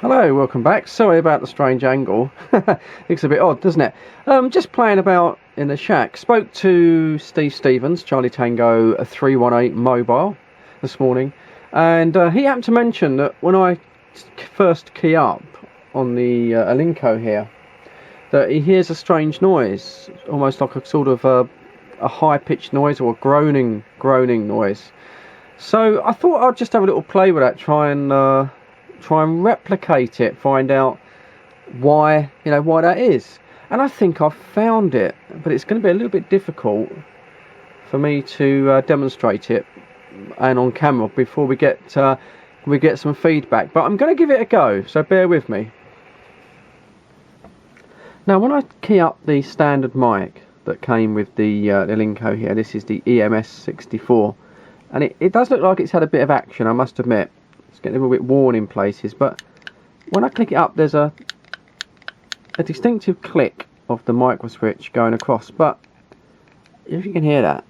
Hello, welcome back. Sorry about the strange angle. Looks a bit odd, doesn't it? Just playing about in the shack. Spoke to Steve Stevens, Charlie Tango 318 mobile this morning, and he happened to mention that when I first key up on the Alinco here, that he hears a strange noise, almost like a sort of a high-pitched noise or a groaning noise. So I thought I'd just have a little play with that, try and replicate it, find out why that is. And I think I've found it, but it's going to be a little bit difficult for me to demonstrate it and on camera before we get some feedback. But I'm going to give it a go, so bear with me. Now, when I key up the standard mic that came with the Alinco here, this is the EMS-64, and it does look like it's had a bit of action, I must admit. It's getting a little bit worn in places, but when I click it up, there's a distinctive click of the micro switch going across. But if you can hear that,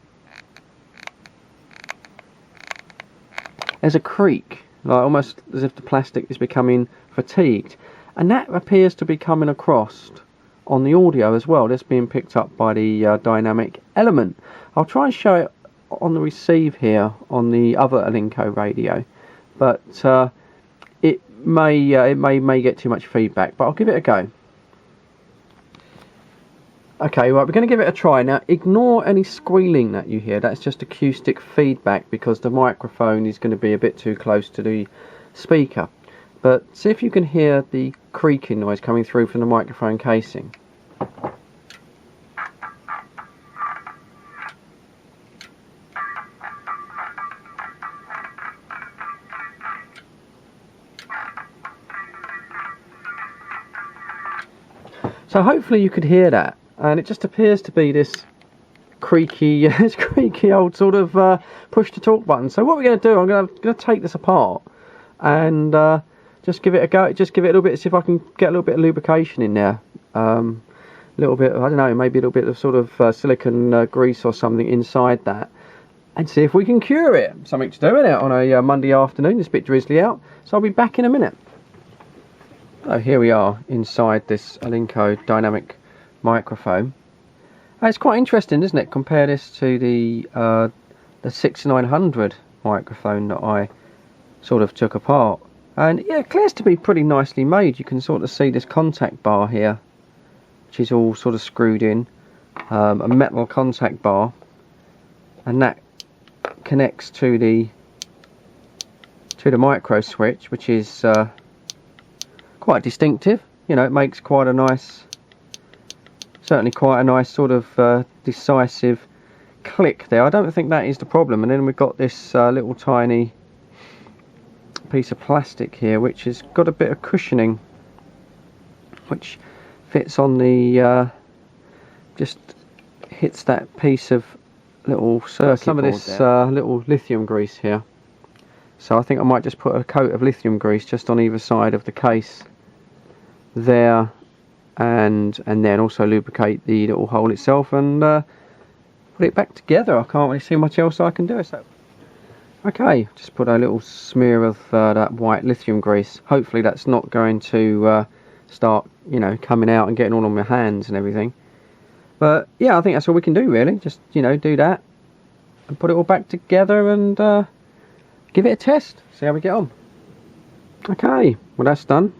there's a creak, like almost as if the plastic is becoming fatigued, and that appears to be coming across on the audio as well. That's being picked up by the dynamic element. I'll try and show it on the receive here on the other Alinco radio, but it may get too much feedback, but I'll give it a go. Okay, right, we're going to give it a try. Now, ignore any squealing that you hear. That's just acoustic feedback because the microphone is going to be a bit too close to the speaker. But see if you can hear the creaking noise coming through from the microphone casing. So hopefully you could hear that, and it just appears to be this creaky, old sort of push to talk button. So what we're going to do, I'm going to take this apart and just give it a go. Just give it a little bit, see if I can get a little bit of lubrication in there. A little bit, I don't know, maybe a little bit of sort of silicone grease or something inside that, and see if we can cure it. Something to do, isn't it, on a Monday afternoon? It's a bit drizzly out, so I'll be back in a minute. So here we are inside this Alinco dynamic microphone. It's quite interesting, isn't it? Compare this to the 6900 microphone that I sort of took apart, and yeah, it clears to be pretty nicely made. You can sort of see this contact bar here, which is all sort of screwed in, a metal contact bar, and that connects to the micro switch, which is quite distinctive. You know, it makes quite a nice, certainly quite a nice sort of decisive click there. I don't think that is the problem. And then we've got this little tiny piece of plastic here, which has got a bit of cushioning, which fits on the just hits that piece of little circuit. Some of this little lithium grease here. So I think I might just put a coat of lithium grease just on either side of the case there, and then also lubricate the little hole itself and put it back together. I can't really see much else I can do. So okay, just put a little smear of that white lithium grease. Hopefully that's not going to start, you know, coming out and getting all on my hands and everything. But yeah, I think that's all we can do really. Just, you know, do that and put it all back together and give it a test, see how we get on. Okay, well that's done.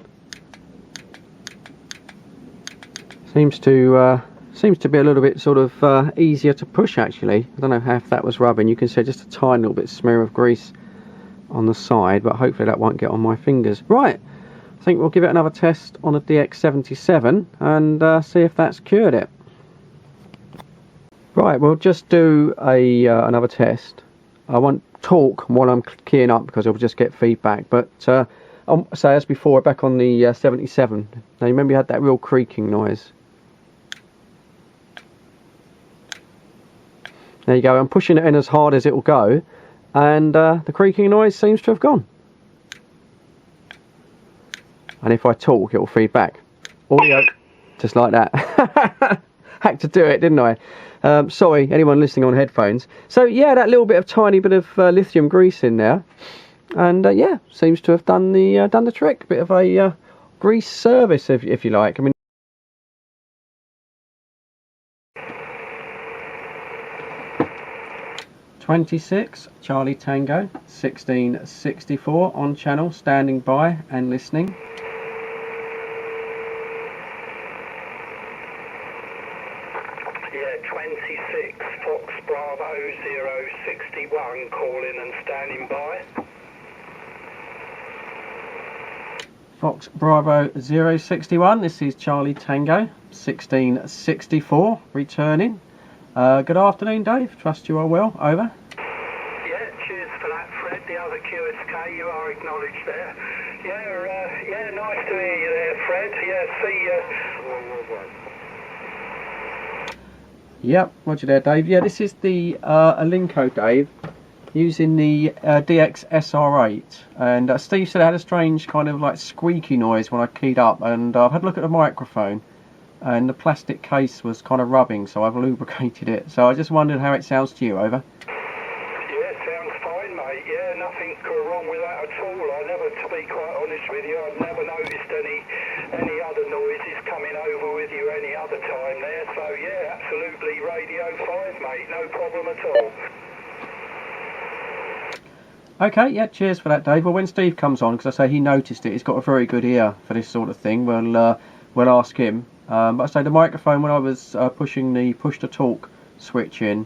Seems to be a little bit sort of easier to push actually. I don't know if that was rubbing. You can see just a tiny little bit smear of grease on the side, but hopefully that won't get on my fingers. Right, I think we'll give it another test on a DX77 and see if that's cured it. Right, we'll just do another test. I won't talk while I'm keying up because it'll just get feedback, but so as before, back on the 77, now you remember you had that real creaking noise. There you go, I'm pushing it in as hard as it will go, and the creaking noise seems to have gone. And if I talk, it will feed back. Audio, just like that. Had to do it, didn't I? Sorry, anyone listening on headphones. So yeah, that little bit of tiny bit of lithium grease in there, and yeah, seems to have done the trick. Bit of a grease service, if you like. I mean, '26 Charlie Tango 1664 on channel, standing by and listening. Yeah, 26 Fox Bravo 061 calling and standing by. Fox Bravo 061, this is Charlie Tango 1664 returning. Good afternoon, Dave. Trust you are well. Over. Yeah, cheers for that, Fred. The other QSK, you are acknowledged there. Yeah, nice to hear you there, Fred. Yeah, see you. Yep, roger there, Dave. Yeah, this is the Alinco, Dave, using the DX SR8. And Steve said it had a strange kind of like squeaky noise when I keyed up. And I've had a look at the microphone, and the plastic case was kind of rubbing, so I've lubricated it. So I just wondered how it sounds to you. Over. Yeah, sounds fine, mate. Yeah, nothing wrong with that at all. I never, to be quite honest with you, I've never noticed any other noises coming over with you any other time there. So yeah, absolutely Radio 5, mate. No problem at all. Okay, yeah, cheers for that, Dave. Well, when Steve comes on, because I say he noticed it, he's got a very good ear for this sort of thing. We'll ask him. But I say the microphone, when I was pushing the push-to-talk switch in,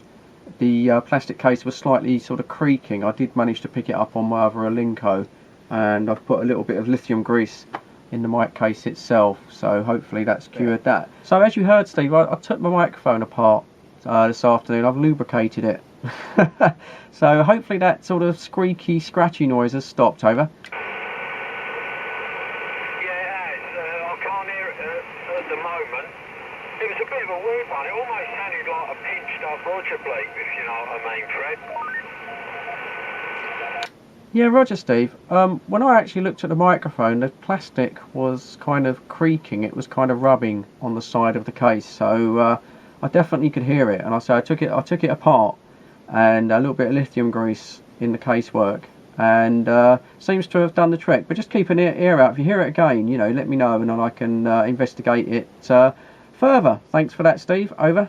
the plastic case was slightly sort of creaking. I did manage to pick it up on my other Alinco, and I've put a little bit of lithium grease in the mic case itself, so hopefully that's cured that. So as you heard, Steve, I took my microphone apart this afternoon. I've lubricated it. So hopefully that sort of squeaky, scratchy noise has stopped. Over. I can't hear it at the moment. It was a bit of a weird one. It almost sounded like a pinched up Roger bleep, if you know what I mean, Fred. Yeah, Roger, Steve. When I actually looked at the microphone, the plastic was kind of creaking. It was kind of rubbing on the side of the case, so I definitely could hear it. And I took it apart, and a little bit of lithium grease in the casework, and seems to have done the trick. But just keep an ear out. If you hear it again, let me know, and then I can investigate it further. Thanks for that, Steve. Over.